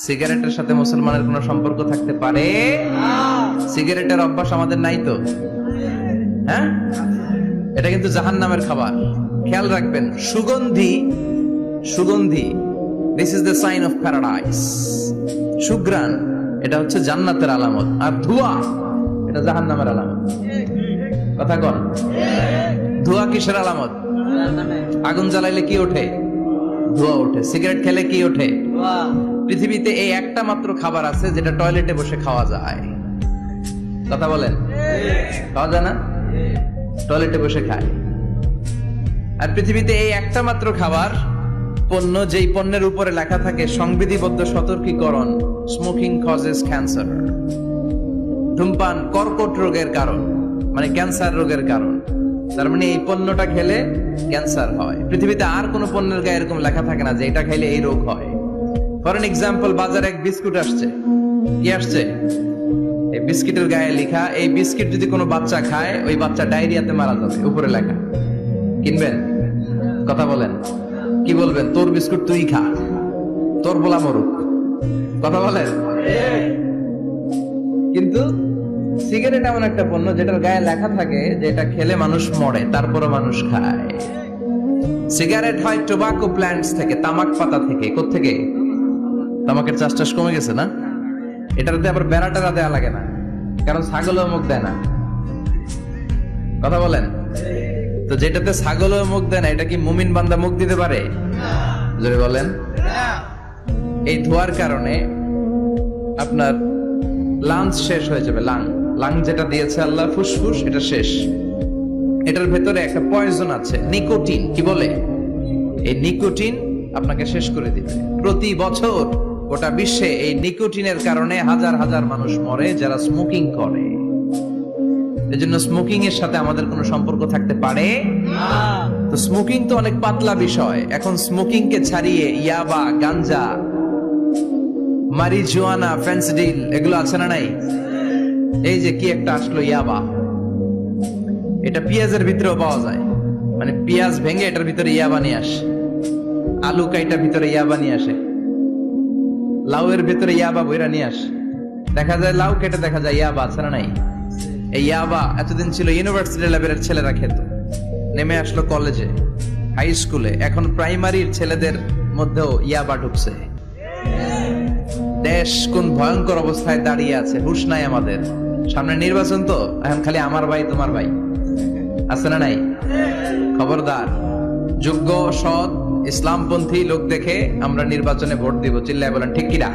সিগারেটের সাথে মুসলমানের কোনো সম্পর্ক থাকতে পারে? সিগারেটের অভ্যাস আমাদের নাই তো? হ্যাঁ, এটা কিন্তু জাহান্নামের খাবার। খেয়াল রাখবেন, সুগন্ধি সুগন্ধি this is the sign of paradise. সুঘ্রাণ এটা হচ্ছে জান্নাতের আলামত, আর ধোঁয়া এটা জাহান্নামের আলামত। কথা কন, ধোঁয়া কিসের আলামত? আগুন জ্বালাইলে কি ওঠে? ধোঁয়া ওঠে। সিগারেট খেলে কি ওঠে? পৃথিবীতে এই একটা মাত্র খাবার আছে যেটা টয়লেটে বসে খাওয়া যায়। কথা বলেন, খাওয়া যায় না? টয়লেটে বসে খায়। আর পৃথিবীতে এই একটা মাত্র খাবার পণ্য, যেই পণ্যের উপরে লেখা থাকে সংবিধিবদ্ধ সতর্কীকরণ, স্মোকিং কজেস ক্যান্সার। ধূমপান কর্কট রোগের কারণ, মানে ক্যান্সার রোগের কারণ। তার মানে এই পণ্যটা খেলে ক্যান্সার হয়। পৃথিবীতে আর কোন পণ্যের গায়ে এরকম লেখা থাকে না যে এটা খাইলে এই রোগ হয়। ফর এন এক্সাম্পল, বাজারে এক বিস্কুট আসছে। কি আসছে? এই বিস্কিটের গায়ে লেখা, এই বিস্কিট যদি কোনো বাচ্চা খায় ওই বাচ্চা ডায়রিয়াতে মারা যাবে, উপরে লেখা। কিনবেন? কথা বলেন, কি বলবেন? তোর বিস্কুট তুই খা, তোর বলা মরুক। কথা বলেন। কিন্তু সিগারেট এমন একটা পণ্য যেটার গায়ে লেখা থাকে যে এটা খেলে মানুষ মরে, তারপরও মানুষ খায়। সিগারেট হয় টোবাকো প্ল্যান্টস থেকে, তামাক পাতা থেকে। কোত্থেকে? তামাকের চাষ টাস কমে গেছে না? এটাতে আবার বেড়া টেরা দেয়া লাগে না, কারণ ছাগলও মুখ দেয় না। কথা বলেন। তো যেটাতে ছাগলও মুখ দেয় না, এটা কি মুমিন বান্দা মুখ দিতে পারে? জোরে বলেন। এই ধোয়ার কারণে আপনার লাংস শেষ হয়ে যাবে। লাং যেটা দিয়েছে আল্লাহ, ফুসফুস, এটা শেষ। এটার ভেতরে একটা পয়জন আছে, নিকোটিন। কি বলে? এই নিকোটিন আপনাকে শেষ করে দিবে। প্রতি বছর গোটা বিশ্বে এই নিকোটিনের কারণে হাজার হাজার মানুষ মরে যারা স্মোকিং করে। এজন্য স্মোকিং এর সাথে আমাদের কোনো সম্পর্ক থাকতে পারে না। তো স্মোকিং তো অনেক পাতলা বিষয়। এখন স্মোকিং কে ছাড়িয়ে ইয়াবা, গাঞ্জা, মারিজুয়ানা, ফেন্সিডিল এগুলো আছে না নাই? এই যে কি একটা আসলো, ইয়াবা। এটা পেঁয়াজের ভিতরেও পাওয়া যায়। মানে পেঁয়াজ ভেঙে এটার ভিতরে ইয়াবা নিয়ে আসে, আলু কাইটার ভিতরে ইয়াবা নিয়ে আসে, লাউয়ের ভিতরে ইয়াবা বইরা নিয়ে আসে। দেখা যায় লাউ কেটে দেখা যায় ইয়াবা আছে না নাই? এই ইয়াবা এতদিন ছিল ইউনিভার্সিটি লেভেলের ছেলেরা খেত, নেমে আসলো কলেজে, হাই স্কুলে, এখন প্রাইমারির ছেলেদের মধ্যেও ইয়াবা ঢুকছে। দেশ কোন ভয়ঙ্কর অবস্থায় দাঁড়িয়ে আছে, হুঁশ নাই আমাদের। সামনে নির্বাচন তো, এখন খালি আমার ভাই তোমার ভাই আছে না নাই? খবরদার, যোগ্য, সৎ, ইসলামপন্থী লোক দেখে আমরা নির্বাচনে ভোট দিব। চিল্লায় বলেন ঠিক কিনা?